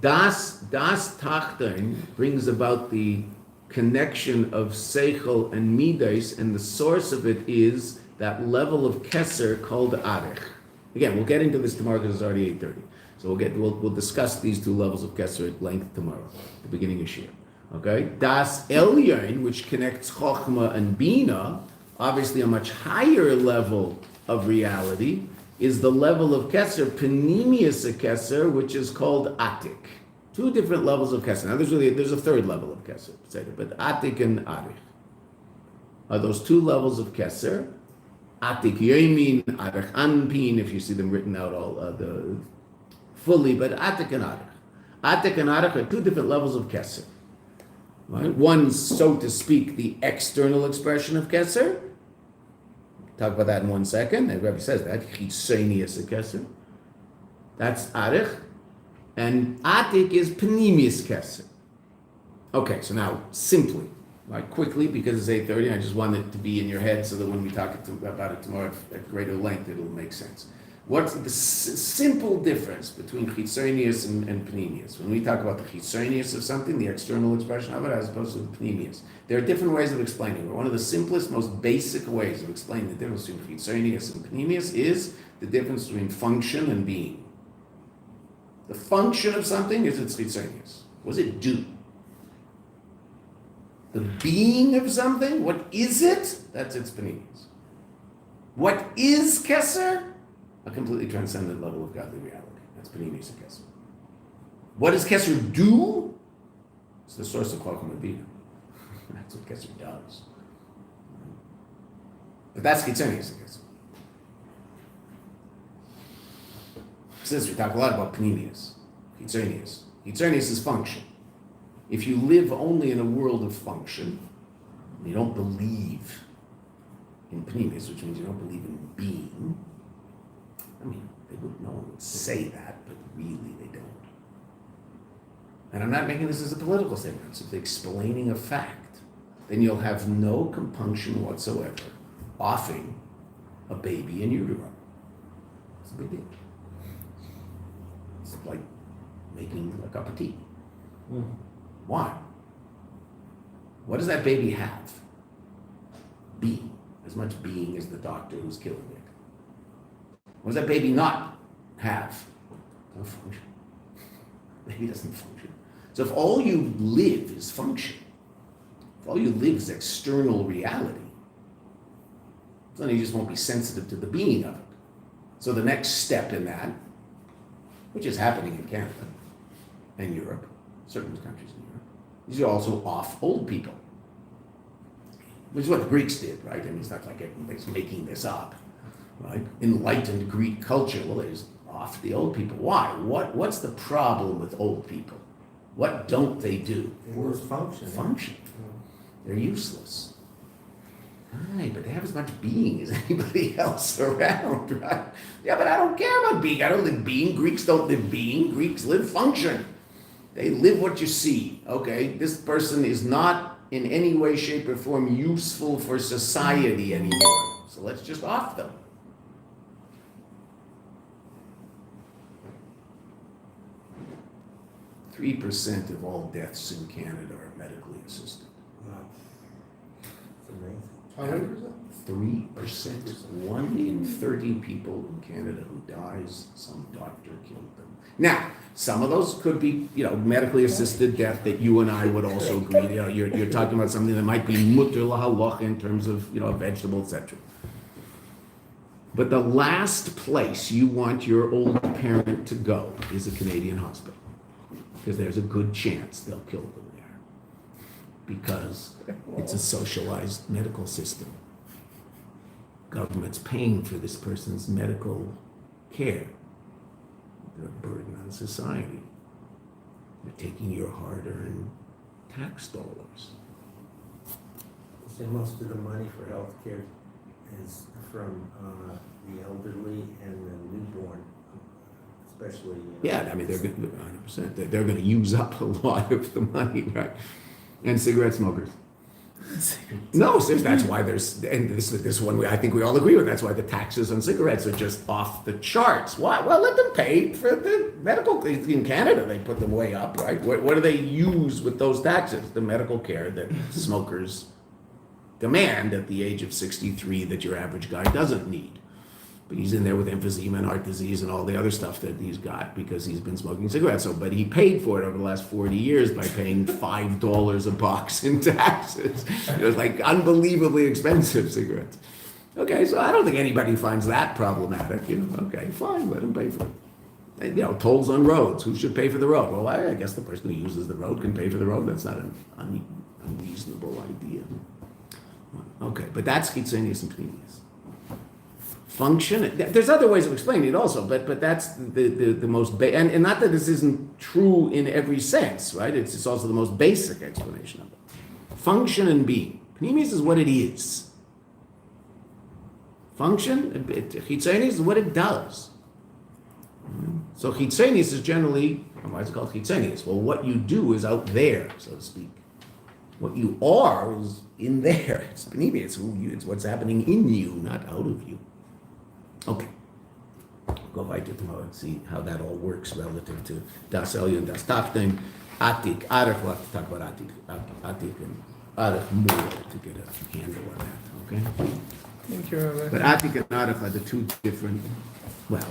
das tachton brings about the connection of seichel and midas, and the source of it is that level of keser called arich. Again, we'll get into this tomorrow because it's already 8:30. So we'll discuss these 2 levels of keser at length tomorrow, the beginning of Shir. Okay, das elyon, which connects chochma and bina, Obviously, a much higher level of reality is the level of Keser, Panemius Keser, which is called Atik. Two different levels of Keser. Now, there's a third level of Keser, but Atik and Arich are those two levels of Keser. Atik Yomin, Arich Anpin, if you see them written out fully, but Atik and Arich. Atik and Arich are two different levels of Keser. Right? One, so to speak, the external expression of Keser. Talk about that in 1 second. The Rebbe says that. Chitzonius Keser. That's Arich. And Atik is Panemius Keser. Okay, so now, simply, right, quickly, because it's 8:30, I just want it to be in your head so that when we talk about it tomorrow at greater length, it'll make sense. What's the simple difference between chitzonius and panemius? When we talk about the chitzonius of something, the external expression of it, as opposed to the panemius, there are different ways of explaining it. One of the simplest, most basic ways of explaining the difference between chitzonius and panemius is the difference between function and being. The function of something is its chitzonius. What does it do? The being of something, what is it? That's its panemius. What is Keser? A completely transcendent level of godly reality. That's Panemius and Keser. What does Keser do? It's the source of Chachma Bina. That's what Keser does. But that's Chitzonius and Keser. Since we talk a lot about Panemius, Chitzonius. Chitzonius is function. If you live only in a world of function, you don't believe in Panemius, which means you don't believe in being. I mean, no one would say that, but really they don't. And I'm not making this as a political statement, I'm simply explaining a fact. Then you'll have no compunction whatsoever offing a baby in utero. It's a big deal. It's like making a cup of tea. Why? What does that baby have? Being. As much being as the doctor who's killing it. What does that baby not have? No function. Baby doesn't function. So if all you live is function, if all you live is external reality, then you just won't be sensitive to the being of it. So the next step in that, which is happening in Canada and Europe, certain countries in Europe, is you also off old people. Which is what the Greeks did, right? I mean, it's not like everybody's making this up. Right? Enlightened Greek culture, well, there's off the old people. Why? What's the problem with old people? What don't they do? They lose function. Function. They're useless. Right, but they have as much being as anybody else around, right? Yeah, but I don't care about being. I don't live being. Greeks don't live being. Greeks live function. They live what you see. Okay, this person is not in any way, shape, or form useful for society anymore. So let's just off them. Three 3% of all deaths in Canada are medically assisted. Wow. It's amazing. How many percent? 3%. 1 in 30 people in Canada who dies, some doctor killed them. Now, some of those could be, medically assisted death that you and I would also agree. You're talking about something that might be mutter lahalacha in terms of, a vegetable, etc. But the last place you want your old parent to go is a Canadian hospital, because there's a good chance they'll kill them there, because it's a socialized medical system. Government's paying for this person's medical care. They're a burden on society. They're taking your hard-earned tax dollars. So most of the money for healthcare is from the elderly and the newborn, especially. Yeah, I mean, they're going to 100%. They're going to use up a lot of the money, right? And cigarette smokers. No, seriously, that's why there's, and this one I think we all agree with, that's why the taxes on cigarettes are just off the charts. Why? Well, let them pay for the medical, in Canada they put them way up, right? What do they use with those taxes? The medical care that smokers demand at the age of 63 that your average guy doesn't need. But he's in there with emphysema and heart disease and all the other stuff that he's got because he's been smoking cigarettes. So, but he paid for it over the last 40 years by paying $5 a box in taxes. It was like unbelievably expensive cigarettes. Okay, so I don't think anybody finds that problematic. Okay, fine, let him pay for it. Tolls on roads. Who should pay for the road? Well, I guess the person who uses the road can pay for the road. That's not an unreasonable idea. Okay, but that's chitzonius and pneumius. Function. There's other ways of explaining it also, but that's the most and not that this isn't true in every sense, right? It's also the most basic explanation of it. Function and being. Pneumius is what it is. Function. Chitzonius is what it does. So chitzonius is generally, why is it called chitzonius? Well, what you do is out there, so to speak. What you are is in there. It's pneumius. It's what's happening in you, not out of you. Okay. Go weiter tomorrow and see how that all works relative to Das Elyon and Das Tachton. Atik, Arach, we'll have to talk about Atik and Arach more to get a handle on that, okay? Thank you, Rabbi. But Atik and Arach are the two different, well,